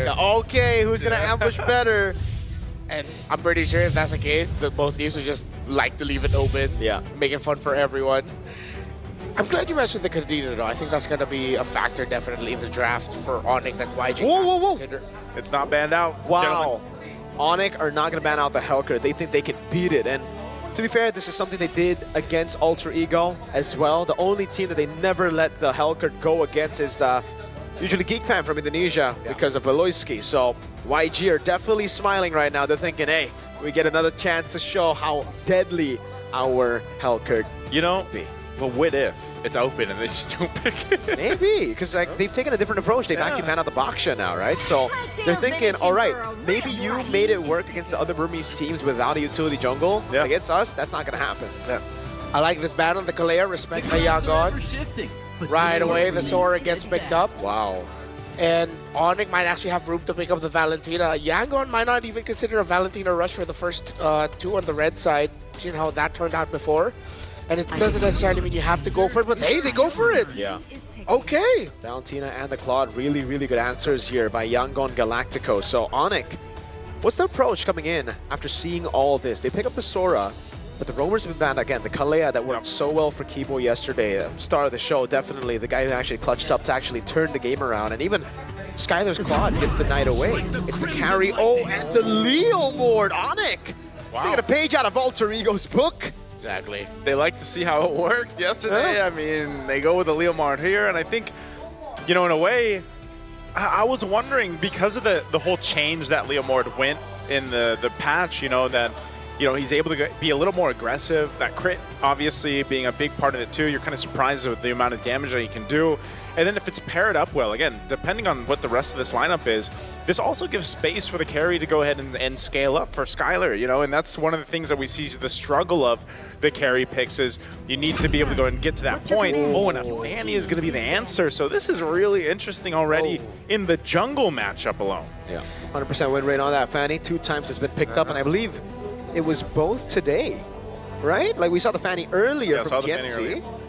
Okay, who's going to ambush better? And I'm pretty sure if that's the case, that both teams would just like to leave it open. Yeah. Make it fun for everyone. I'm glad you mentioned the Cadena, though. I think that's going to be a factor definitely in the draft for ONIC that YG Whoa. consider. It's not banned out. Wow. ONIC are not going to ban out the Helker. They think they can beat it. And to be fair, this is something they did against Alter Ego as well. The only team that they never let the Helker go against is usually Geek Fan from Indonesia because of Beloyski. So YG are definitely smiling right now. They're thinking, hey, we get another chance to show how deadly our Helker be. But what if it's open and they just don't pick it? Maybe, because like, they've taken a different approach. They've actually banned out the Baksha now, right? So they're thinking, all right, maybe you made it work against the other Burmese teams without a utility jungle. Against us, that's not going to happen. Yeah. I like this ban on the Kalea, respect by Yangon. Right away, the Sora gets picked up. Wow. And ONIC might actually have room to pick up the Valentina. Yangon might not even consider a Valentina rush for the first two on the red side. You've seen how that turned out before. And it doesn't necessarily mean you have to go for it, but hey, they go for it. Yeah. Okay. Valentina and the Claude, really, really good answers here by Yangon Galactico. So ONIC, what's the approach coming in after seeing all this? They pick up the Sora, but the roamers have been banned again. The Kalea that worked so well for Kibo yesterday, star of the show, definitely the guy who actually clutched up to actually turn the game around. And even Skylar's Claude gets the night away. It's the carry. Oh, and the Leo Mord, ONIC. Wow. Taking a page out of Alter Ego's book. Exactly. They like to see how it worked yesterday. I mean, they go with the Leomard here, and I think, in a way, I was wondering, because of the whole change that Leomard went in the patch, that he's able to be a little more aggressive. That crit, obviously, being a big part of it, too. You're kind of surprised with the amount of damage that he can do. And then if it's paired up well, again, depending on what the rest of this lineup is, this also gives space for the carry to go ahead and scale up for Skylar, and that's one of the things that we see the struggle of the carry picks is you need to be able to go and get to that point. Oh, and a Fanny is going to be the answer. So this is really interesting already in the jungle matchup alone. Yeah, 100% win rate on that Fanny. 2 times it's been picked up, and I believe it was both today, right? Like we saw the Fanny earlier from TNC.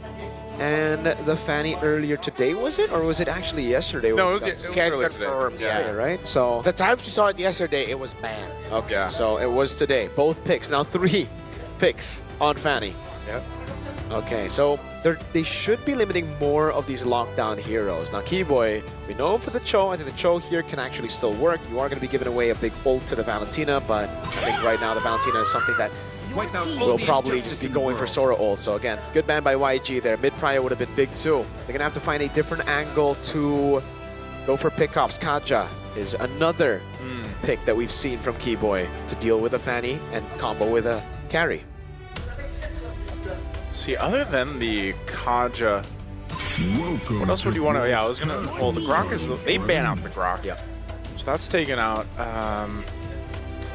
And the Fanny earlier today, was it? Or was it actually yesterday? No, it was Can't earlier confirm. today. Yeah, right? So the times you saw it yesterday, it was banned. Okay, so it was today. Both picks. Now 3 picks on Fanny. Yep. Okay, so they should be limiting more of these lockdown heroes. Now, Keyboy, we know him for the Cho. I think the Cho here can actually still work. You are going to be giving away a big ult to the Valentina, but I think right now the Valentina is something that will probably just be going for Sora ult. So again, good ban by YG there. Mid-prior would have been big too. They're going to have to find a different angle to go for pickoffs. Kaja is another pick that we've seen from Keyboy to deal with a Fanny and combo with a carry. See, other than the Kaja, what else would you want to? Yeah, I was gonna. Well, the Grok is. They ban out the Grok. Yeah. So that's taken out.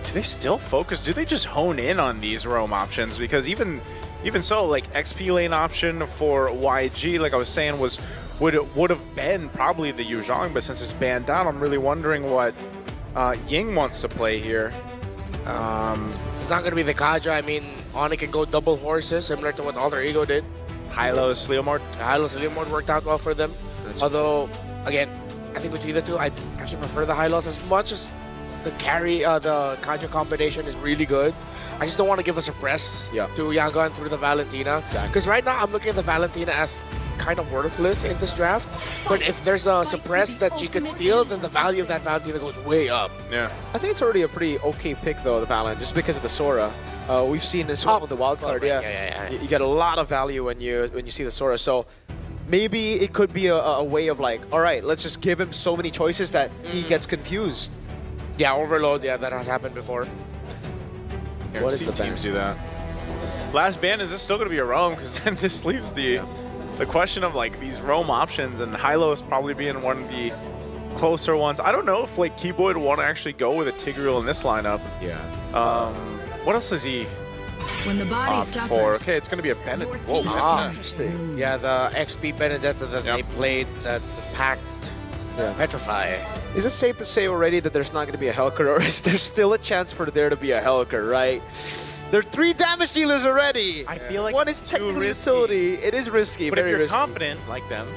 Do they still focus? Do they just hone in on these roam options? Because even so, like XP lane option for YG, like I was saying, would have been probably the Yu Zhang, but since it's banned out, I'm really wondering what Ying wants to play here. It's not going to be the Kaja. I mean, ONIC can go double horses, similar to what Alter Ego did. Hylos, Leomord. Hylos and Leomord worked out well for them. Although, again, I think between the two, I actually prefer the Hylos as much as the carry, the Kaja combination is really good. I just don't want to give a suppress to Yangon through the Valentina. Because right now, I'm looking at the Valentina as kind of worthless in this draft. But if there's a suppress that you could steal, then the value of that Valentina goes way up. Yeah. I think it's already a pretty okay pick, though, the Valen, just because of the Sora. We've seen this one with the wild card. You get a lot of value when you see the Sora. So maybe it could be a way of like, all right, let's just give him so many choices that he gets confused. Yeah, overload. Yeah, that has happened before. What is the ban? Teams do that. Last ban, is this still going to be a roam? Because then this leaves the question of like these roam options, and Hylos probably being one of the closer ones. I don't know if like Keyboy would want to actually go with a Tigreal in this lineup. Yeah. What else is he When the body for? Okay, it's going to be a Benedetta. Whoa, interesting. Yeah, the XP Benedetta that they played, that packed Petrify. Is it safe to say already that there's not going to be a Helker, or is there still a chance for there to be a Helker, right? There are 3 damage dealers already. I feel like one is technically utility. It is risky, but very if you're risky. confident like them,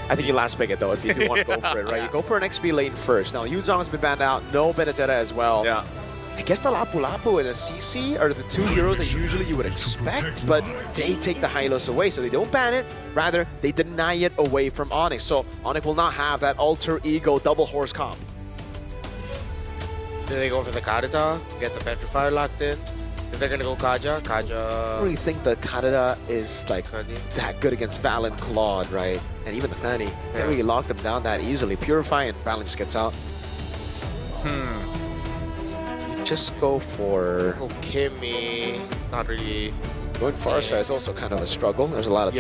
I think you last pick it though if you do want to go for it, right? You go for an XP lane first. Now Yuzong's been banned out, no Benedetta as well. Yeah. I guess the Lapu Lapu and the CC are the two heroes that usually you would expect, but they take the Hylos away, so they don't ban it. Rather, they deny it away from ONIC. So ONIC will not have that alter ego double horse comp. Do they go for the Karita, get the Petrifier locked in? If they're gonna go Kaja, I don't really think the Karada is like that good against Val and Claude, right? And even the Fanny. Can't really lock them down that easily. Purify and Val just gets out. Just go for... Oh, Kimmy. Not really. Going Farsight is also kind of a struggle. There's a lot of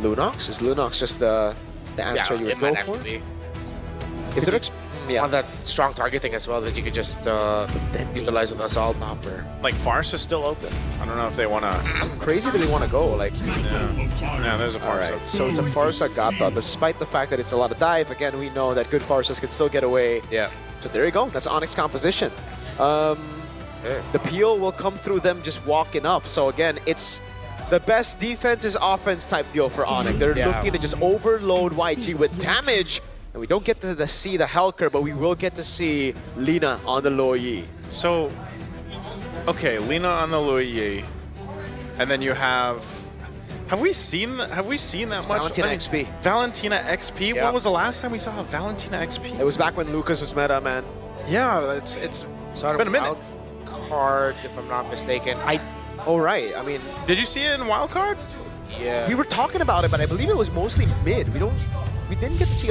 Lunox? Is Lunox just the answer you would go for? If they're on that strong targeting as well that you could just utilize with Assault Hopper. Like Farce is still open. I don't know if they want to... How crazy do they want to go? Like, yeah, there's a Farce. Alright, so it's a Farsa Gata. Despite the fact that it's a lot of dive, again, we know that good Farsas can still get away. Yeah. So there you go. That's ONIC's composition. The peel will come through them just walking up. So again, it's the best defense is offense type deal for ONIC. They're looking to just overload YG with damage. And we don't get to see the Helker, but we will get to see Lina on the Luo Yi. So, okay, Lina on the Luo Yi. And then you have... Have we seen that much? Valentina XP. Valentina XP? Yeah. When was the last time we saw a Valentina XP? It was back when Lucas was meta, man. Yeah, it's been a minute. Card, if I'm not mistaken. Oh, right. I mean... Did you see it in Wildcard? Yeah. We were talking about it, but I believe it was mostly mid. We didn't get to see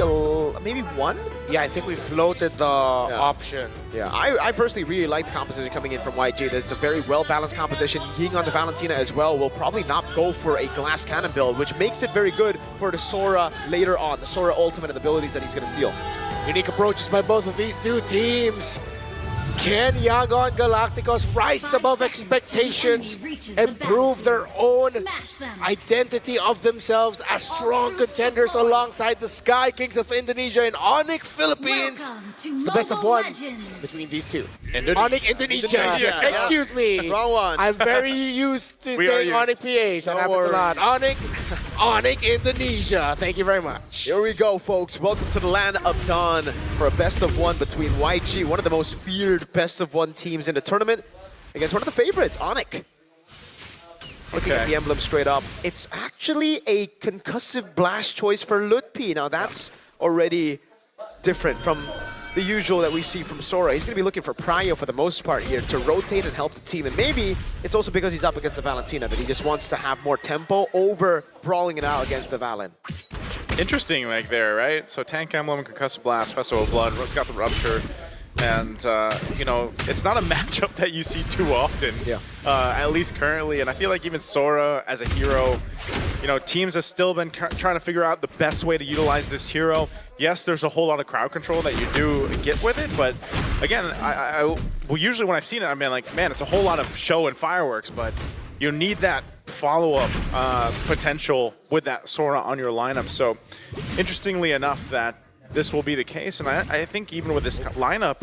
maybe one? Yeah, I think we floated the option. Yeah, I personally really like the composition coming in from YG. There's a very well-balanced composition. Ying on the Valentina as well will probably not go for a glass cannon build, which makes it very good for the Sora later on, the Sora ultimate and the abilities that he's going to steal. Unique approaches by both of these two teams. Can Yangon Galacticos rise above expectations and prove their own identity of themselves as strong contenders alongside the Sky Kings of Indonesia and ONIC Philippines? It's the best of one between these two. ONIC Indonesia. Excuse me. Wrong one. I'm very used to saying ONIC PH. That happens a lot. ONIC Indonesia. Thank you very much. Here we go, folks. Welcome to the land of Dawn for a best of one between YG, one of the most feared best of one teams in the tournament, against one of the favorites, ONIC. Looking at the emblem straight up, it's actually a concussive blast choice for Lutpi. Now that's already different from the usual that we see from Sora. He's going to be looking for Prio for the most part here to rotate and help the team. And maybe it's also because he's up against the Valentina that he just wants to have more tempo over brawling it out against the Valen. Interesting like there, right? So Tank Emblem, Concussive Blast, Festival of Blood, Rook's got the Rupture. And, you know, it's not a matchup that you see too often, at least currently. And I feel like even Sora as a hero, you know, teams have still been trying to figure out the best way to utilize this hero. Yes, there's a whole lot of crowd control that you do get with it, but again, well, usually when I've seen it, I've been like, man, it's a whole lot of show and fireworks, but you need that follow-up potential with that Sora on your lineup. So, interestingly enough, that this will be the case, and I think even with this lineup,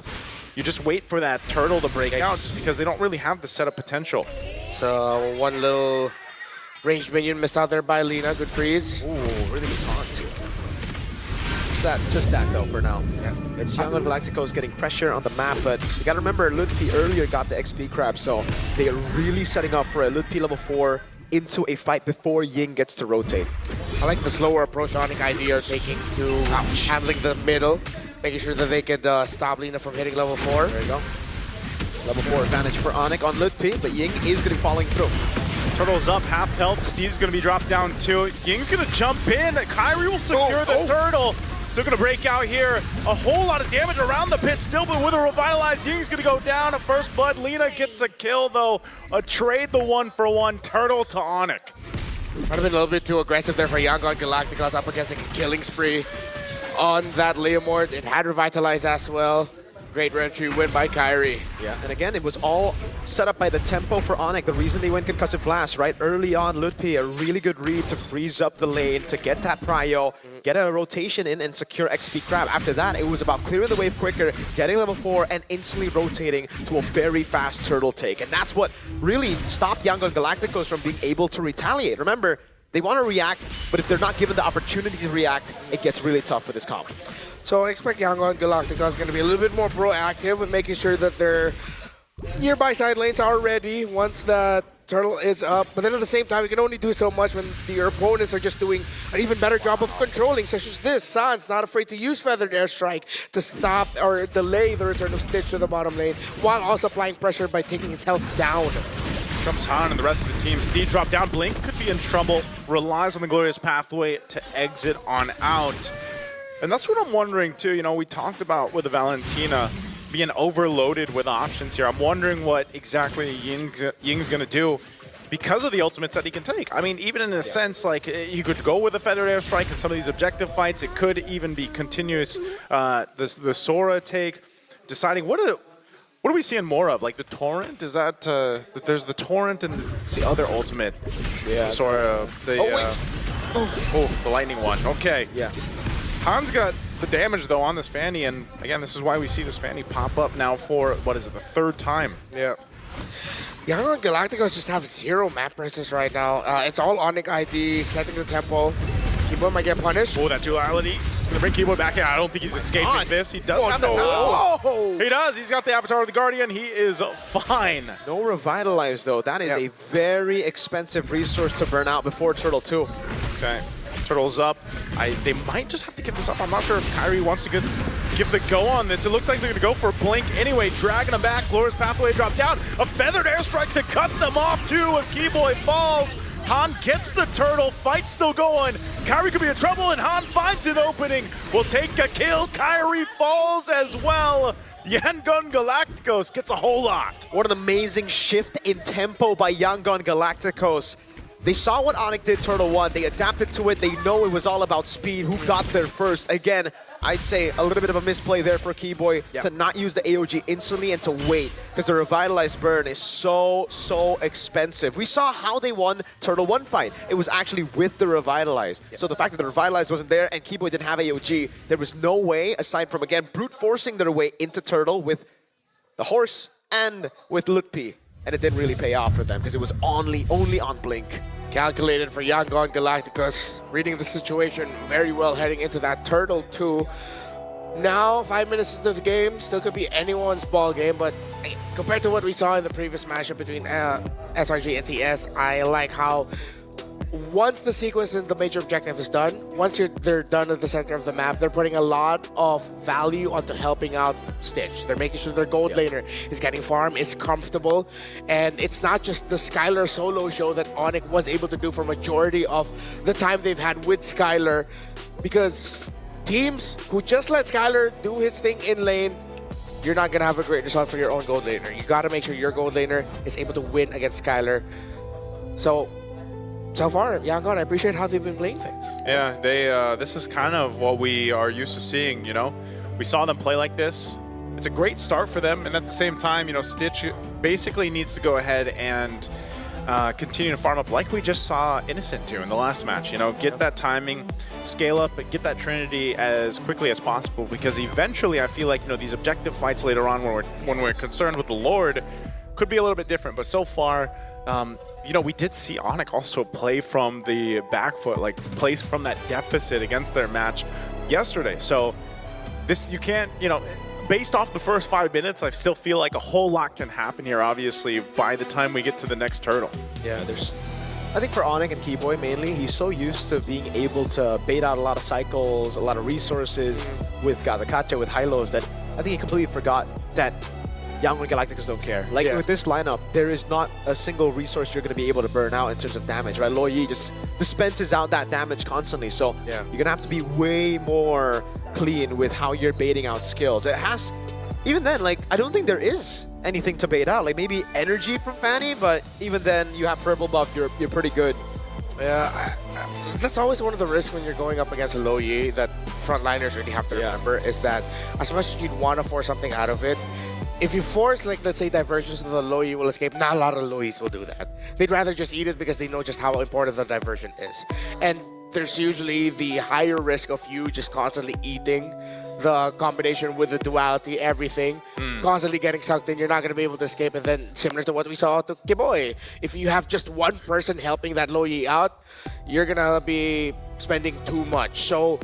you just wait for that turtle to break out just because they don't really have the setup potential. So one little ranged minion missed out there by Lina. Good freeze. Ooh, really good taunt too. It's just that though for now. Yeah. It's Young and Galacticos getting pressure on the map, but you gotta remember Lutpi earlier got the XP crab, so they are really setting up for a Lutpi level 4 into a fight before Ying gets to rotate. I like the slower approach ONIC ID are taking to handling the middle, making sure that they could stop Lina from hitting level 4. There you go. Level 4 advantage for ONIC on Lutpi, but Ying is going to be falling through. Turtle's up, half health. Steve's going to be dropped down too. Ying's going to jump in. Kyrie will secure the turtle. Still going to break out here. A whole lot of damage around the pit still, but with a revitalized, Ying's going to go down at first blood. Lina gets a kill though. A trade the 1-for-1 turtle to ONIC. Might have been a little bit too aggressive there for Yangon Galacticos up against a killing spree on that Leomord. It had revitalized as well. Great entry win by Kyrie. Yeah, and again, it was all set up by the tempo for ONIC. The reason they went Concussive Blast, right? Early on, Lutpi, a really good read to freeze up the lane, to get that prio, get a rotation in, and secure XP crab. After that, it was about clearing the wave quicker, getting level 4, and instantly rotating to a very fast turtle take. And that's what really stopped Yangon Galacticos from being able to retaliate. Remember, they want to react, but if they're not given the opportunity to react, it gets really tough for this comp. So I expect Yangon Galactica is going to be a little bit more proactive with making sure that their nearby side lanes are ready once the turtle is up. But then at the same time, you can only do so much when your opponents are just doing an even better job of controlling, such as this. San's not afraid to use Feathered Airstrike to stop or delay the return of Stitch to the bottom lane, while also applying pressure by taking his health down. Comes Han and the rest of the team. Steed drop down. Blink could be in trouble. Relies on the Glorious Pathway to exit on out. And that's what I'm wondering too. You know, we talked about with the Valentina being overloaded with options here. I'm wondering what exactly Ying's going to do because of the ultimates that he can take. I mean, even in a sense, like, you could go with a Feathered Airstrike in some of these objective fights. It could even be continuous, the Sora take. Deciding what are we seeing more of? Like the Torrent? Is that, there's the Torrent and it's the other ultimate. Yeah. Sora, the lightning one. Okay. Yeah. Han's got the damage, though, on this Fanny, and again, this is why we see this Fanny pop up now for, what is it, the third time? Yeah. Yangon Galacticos just have 0 map presence right now. It's all ONIC ID, setting the tempo. Keyboard might get punished. Oh, that duality. It's going to bring Keyboard back in. I don't think he's escaping this. He does have no. He does. He's got the Avatar of the Guardian. He is fine. No Revitalize, though. That is a very expensive resource to burn out before Turtle 2. Okay. Turtle's up. They might just have to give this up. I'm not sure if Kyrie wants to give the go on this. It looks like they're going to go for a blink anyway, dragging him back. Glorious Pathway drop down. A Feathered Airstrike to cut them off too as Keyboy falls. Han gets the turtle. Fight still going. Kyrie could be in trouble, and Han finds an opening. Will take a kill. Kyrie falls as well. Yangon Galacticos gets a whole lot. What an amazing shift in tempo by Yangon Galacticos. They saw what ONIC did Turtle 1. They adapted to it. They know it was all about speed. Who got there first? Again, I'd say a little bit of a misplay there for Keyboy to not use the AOG instantly and to wait, because the Revitalized burn is so expensive. We saw how they won Turtle 1 fight. It was actually with the Revitalize. So the fact that the Revitalize wasn't there and Keyboy didn't have AOG, there was no way, aside from, again, brute forcing their way into Turtle with the horse and with Lutpi. And it didn't really pay off for them because it was only on Blink. Calculated for Yangon Galacticos, reading the situation very well heading into that Turtle 2. Now, 5 minutes into the game, still could be anyone's ball game, but compared to what we saw in the previous matchup between SRG and TS, I like how once the sequence and the major objective is done, once they're done at the center of the map, they're putting a lot of value onto helping out Stitch. They're making sure their gold laner is getting farm, is comfortable, and it's not just the Skylar solo show that ONIC was able to do for majority of the time they've had with Skylar, because teams who just let Skylar do his thing in lane, you're not going to have a great result for your own gold laner. You got to make sure your gold laner is able to win against Skylar. So far, Yangon, I appreciate how they've been playing things. Yeah, this is kind of what we are used to seeing, you know? We saw them play like this. It's a great start for them, and at the same time, you know, Stitch basically needs to go ahead and continue to farm up like we just saw Innocent do in the last match, you know? Get that timing, scale up, and get that Trinity as quickly as possible, because eventually I feel like, you know, these objective fights later on when we're concerned with the Lord could be a little bit different, but so far, you know, we did see ONIC also play from the back foot, like play from that deficit against their match yesterday. So this, you can't, you know, based off the first 5 minutes, I still feel like a whole lot can happen here, obviously, by the time we get to the next turtle. Yeah, I think for ONIC and Keyboy mainly, he's so used to being able to bait out a lot of cycles, a lot of resources with Gadakacha, with Hylos, that I think he completely forgot that Yangon Galacticos don't care. Like with this lineup, there is not a single resource you're going to be able to burn out in terms of damage, right? Lo Yi just dispenses out that damage constantly, so you're going to have to be way more clean with how you're baiting out skills. It has, even then, like, I don't think there is anything to bait out. Like maybe energy from Fanny, but even then, you have purple buff, you're pretty good. Yeah, that's always one of the risks when you're going up against a Lo Yi that frontliners really have to remember, is that as much as you'd want to force something out of it, if you force, like, let's say, diversions so the Lo Yi will escape, not a lot of Lo Yis will do that. They'd rather just eat it because they know just how important the diversion is. And there's usually the higher risk of you just constantly eating the combination with the duality, everything, constantly getting sucked in. You're not going to be able to escape. And then similar to what we saw to Kiboy, if you have just one person helping that low Yi out, you're going to be spending too much. So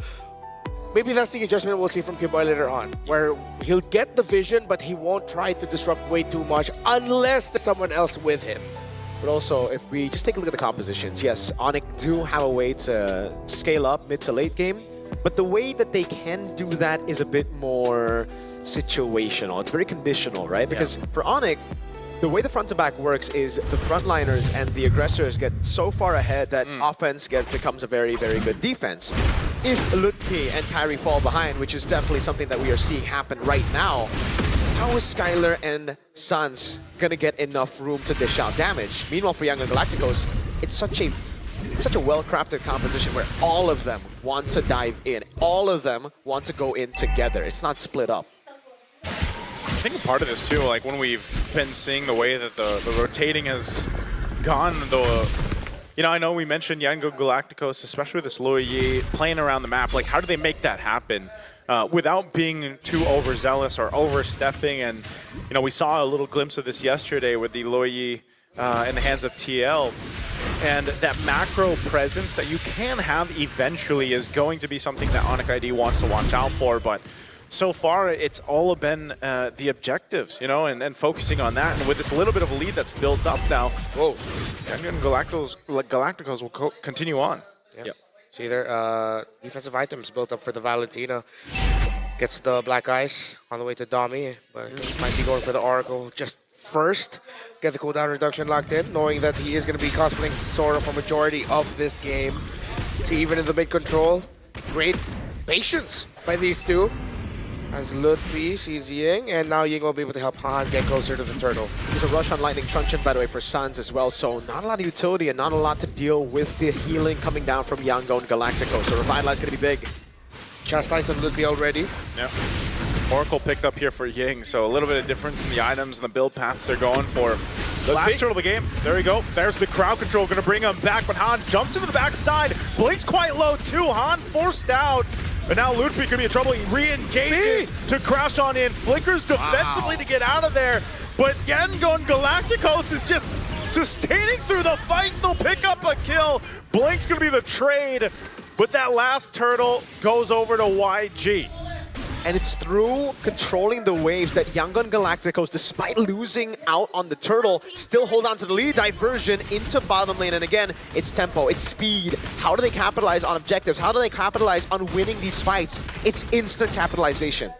maybe that's the adjustment we'll see from Kiboy later on, where he'll get the vision, but he won't try to disrupt way too much unless there's someone else with him. But also, if we just take a look at the compositions, yes, ONIC do have a way to scale up mid to late game, but the way that they can do that is a bit more situational. It's very conditional, right? Because for ONIC, the way the front to back works is the frontliners and the aggressors get so far ahead that offense becomes a very, very good defense. If Lutke and Kyrie fall behind, which is definitely something that we are seeing happen right now, how is Skylar and Suns gonna get enough room to dish out damage? Meanwhile, for Young Galacticos, it's such a well-crafted composition where all of them want to dive in. All of them want to go in together. It's not split up. I think part of this too, like when we've been seeing the way that the rotating has gone, though, you know, I know we mentioned Yango Galacticos, especially with this Luo Yi playing around the map. Like, how do they make that happen without being too overzealous or overstepping? And, you know, we saw a little glimpse of this yesterday with the Luo Yi in the hands of TL. And that macro presence that you can have eventually is going to be something that ONIC ID wants to watch out for. But so far, it's all been the objectives, you know, and focusing on that. And with this little bit of a lead that's built up now, whoa, and Galacticos will continue on. Yep. See there, defensive items built up for the Valentina. Gets the Black Ice on the way to Dami, but he might be going for the Oracle just first. Get the cooldown reduction locked in, knowing that he is going to be cosplaying Sora for majority of this game. See, even in the mid control, great patience by these two. As Ludwig sees Ying, and now Ying will be able to help Han get closer to the turtle. There's a rush on Lightning Truncheon, by the way, for Suns as well, so not a lot of utility and not a lot to deal with the healing coming down from Yango and Galacticos, so Revitalize is going to be big. Chastise on Ludwig already. Yep. Oracle picked up here for Ying, so a little bit of difference in the items and the build paths they're going for. The last turtle of the game, there we go. There's the crowd control, going to bring him back, but Han jumps into the backside. Blink's quite low too, Han forced out. But now Ludwig could be in trouble. He re-engages to crash on in. Flickers defensively to get out of there. But Yangon Galacticos is just sustaining through the fight. They'll pick up a kill. Blink's going to be the trade. But that last turtle goes over to YG. And it's through controlling the waves that Yangon Galacticos, despite losing out on the turtle, still hold on to the lead. Diversion into bottom lane. And again, it's tempo, it's speed. How do they capitalize on objectives? How do they capitalize on winning these fights? It's instant capitalization.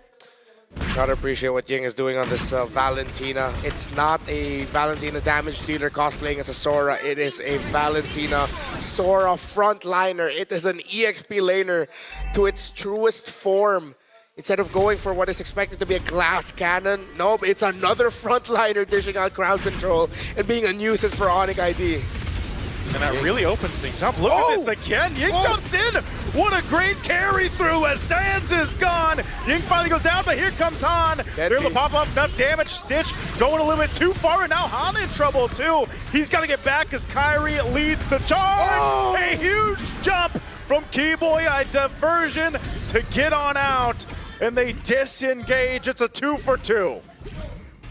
Gotta appreciate what Ying is doing on this Valentina. It's not a Valentina damage dealer cosplaying as a Sora. It is a Valentina Sora frontliner. It is an EXP laner to its truest form. Instead of going for what is expected to be a glass cannon, nope, it's another frontliner dishing out crowd control and being a nuisance for ONIC ID. And that really opens things up. Look at this again. Ying jumps in. What a great carry through as Sands is gone. Ying finally goes down, but here comes Han. They're able to pop up enough damage. Stitch going a little bit too far, and now Han in trouble too. He's got to get back as Kyrie leads the charge. A huge jump from Keyboy, a diversion to get on out. And they disengage. It's a 2-for-2.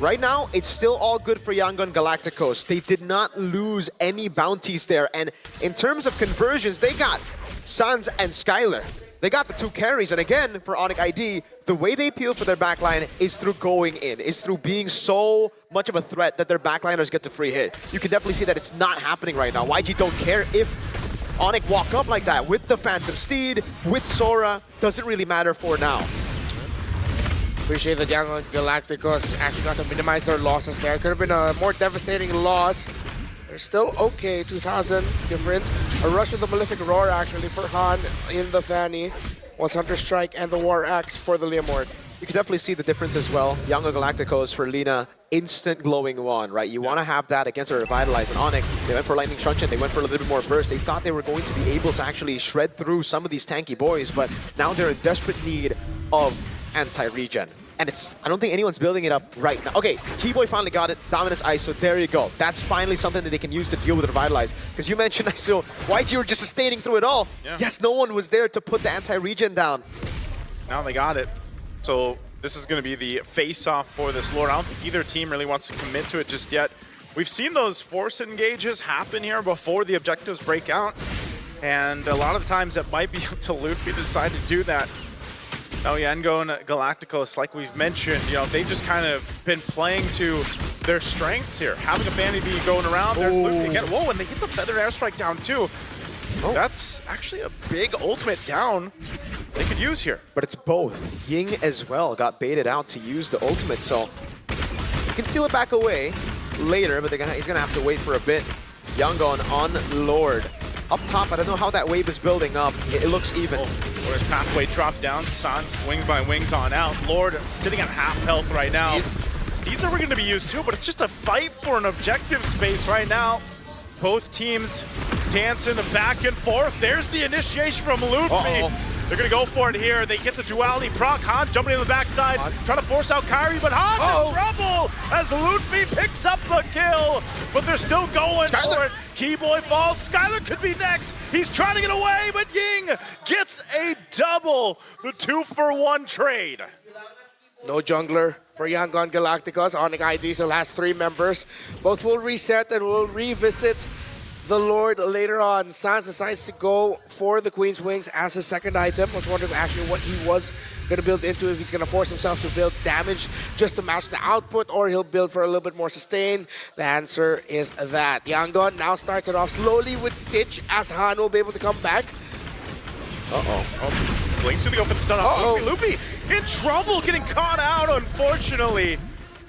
Right now, it's still all good for Yangon Galacticos. They did not lose any bounties there. And in terms of conversions, they got Suns and Skylar. They got the two carries. And again, for ONIC ID, the way they appeal for their backline is through going in, is through being so much of a threat that their backliners get to free hit. You can definitely see that it's not happening right now. YG don't care if ONIC walk up like that with the Phantom Steed, with Sora. Doesn't really matter for now. Appreciate that Yangon Galacticos actually got to minimize their losses there. Could have been a more devastating loss. They're still okay, 2,000 difference. A rush with the Malefic Roar actually for Han in the Fanny. Was Hunter Strike and the War Axe for the Leomord. You can definitely see the difference as well. Yangon Galacticos for Lina, instant glowing one, right? You want to have that against a Revitalize. And ONIC, they went for Lightning Truncheon, they went for a little bit more burst. They thought they were going to be able to actually shred through some of these tanky boys, but now they're in desperate need of anti-regen. And I don't think anyone's building it up right now. Okay, Keyboy finally got it. Dominance ISO, there you go. That's finally something that they can use to deal with Revitalize. Because you mentioned ISO, YG were just sustaining through it all. Yeah. Yes, no one was there to put the anti-regen down. Now they got it. So this is going to be the face-off for this Lord. I don't think either team really wants to commit to it just yet. We've seen those force engages happen here before the objectives break out. And a lot of the times it might be up to Luffy to decide to do that. Now Yango and Galacticos, like we've mentioned, you know, they've just kind of been playing to their strengths here. Having a Bandy B going around, there's Luffy again. Whoa, and they get the Feathered Airstrike down too. Oh. That's actually a big ultimate down they could use here. But it's both. Ying as well got baited out to use the ultimate, so you can steal it back away later, but he's gonna have to wait for a bit. Yangon on Lord. Up top, I don't know how that wave is building up. It looks even. Lord's pathway dropped down. Sans wings by wings on out. Lord sitting at half health right now. Steeds are going to be used too, but it's just a fight for an objective space right now. Both teams dancing back and forth. There's the initiation from Luffy. They're going to go for it here. They get the duality proc. Han jumping in the backside, trying to force out Kyrie, but Han's in trouble as Luffy picks up the kill. But they're still going for it. Keyboy falls. Skylar could be next. He's trying to get away, but Ying gets a double. The 2-for-1 trade. No jungler for Yangon Galacticos. ONIC IDs, the last 3 members. Both will reset and will revisit the Lord later on. Sans decides to go for the Queen's Wings as his second item. I was wondering actually what he was going to build into, if he's going to force himself to build damage just to match the output, or he'll build for a little bit more sustain. The answer is that. Yangon now starts it off slowly with Stitch as Han will be able to come back. Blink's going to go for the stun off Luffy. In trouble, getting caught out, unfortunately.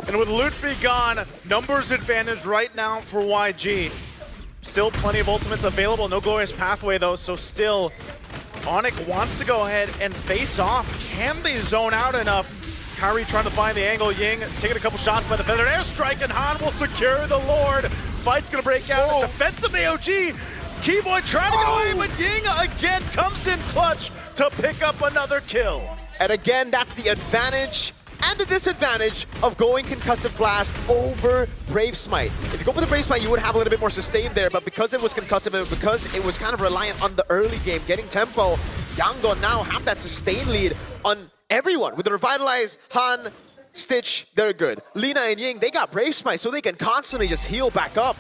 And with Luffy gone, numbers advantage right now for YG. Still plenty of ultimates available. No glorious pathway, though, so still ONIC wants to go ahead and face off. Can they zone out enough? Kyrie trying to find the angle. Ying taking a couple shots by the Feathered Airstrike, and Han will secure the Lord. Fight's going to break out. A defensive AOG. Keyboy trying to get away, but Ying again comes in clutch to pick up another kill. And again, that's the advantage and the disadvantage of going Concussive Blast over Brave Smite. If you go for the Brave Smite, you would have a little bit more sustain there, but because it was concussive and because it was kind of reliant on the early game, getting tempo, Yangon now have that sustain lead on everyone. With the Revitalize, Han, Stitch, they're good. Lina and Ying, they got Brave Smite, so they can constantly just heal back up.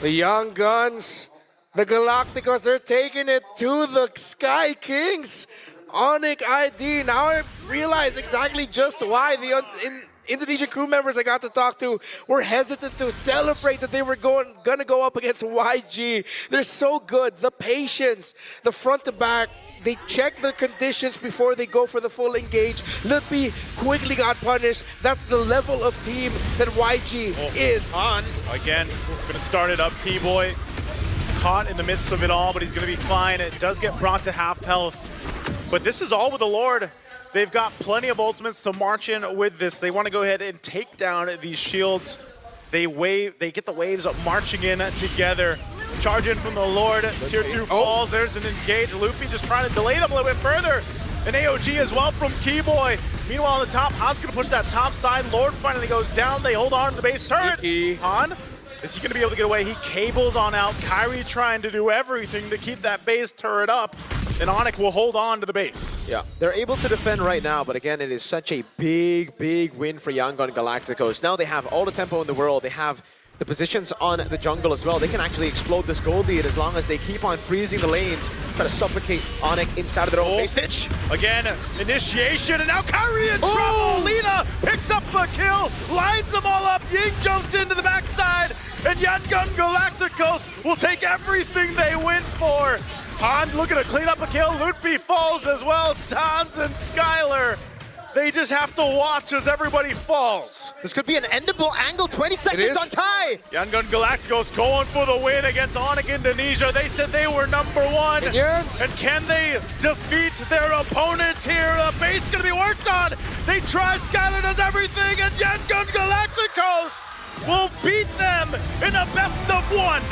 The Young Guns, the Galacticos, they're taking it to the Sky Kings. ONIC ID, now I realize exactly just why the Indonesian crew members I got to talk to were hesitant to celebrate that they were gonna go up against YG. They're so good. The patience, the front to back, they check the conditions before they go for the full engage. Luffy quickly got punished. That's the level of team that YG is. On again, gonna start it up, Keyboy. Caught in the midst of it all, but he's gonna be fine. It does get brought to half health. But this is all with the Lord. They've got plenty of ultimates to march in with this. They want to go ahead and take down these shields. They get the waves up marching in together. Charge in from the Lord. Tier 2 falls. There's an engage. Luffy just trying to delay them a little bit further. An AOG as well from Keyboy. Meanwhile, on the top, Han's going to push that top side. Lord finally goes down. They hold on to the base turret. Han, is he going to be able to get away? He cables on out. Kyrie trying to do everything to keep that base turret up. And ONIC will hold on to the base. Yeah, they're able to defend right now, but again, it is such a big, big win for Yangon Galacticos. Now they have all the tempo in the world. They have the positions on the jungle as well. They can actually explode this gold lead as long as they keep on freezing the lanes, try to suffocate ONIC inside of their own base. Stitch! Again, initiation, and now Kyrie in trouble! Lina picks up a kill, lines them all up, Ying jumps into the backside, and Yangon Galacticos will take everything they went for. Han looking to clean up a kill. Luffy falls as well. Sans and Skylar, they just have to watch as everybody falls. This could be an endable angle. 20 seconds on Kai. Yangon Galacticos going for the win against ONIC Indonesia. They said they were #1. And can they defeat their opponents here? The base is going to be worked on. They try. Skylar does everything, and Yangon Galacticos will beat them in a best-of-1.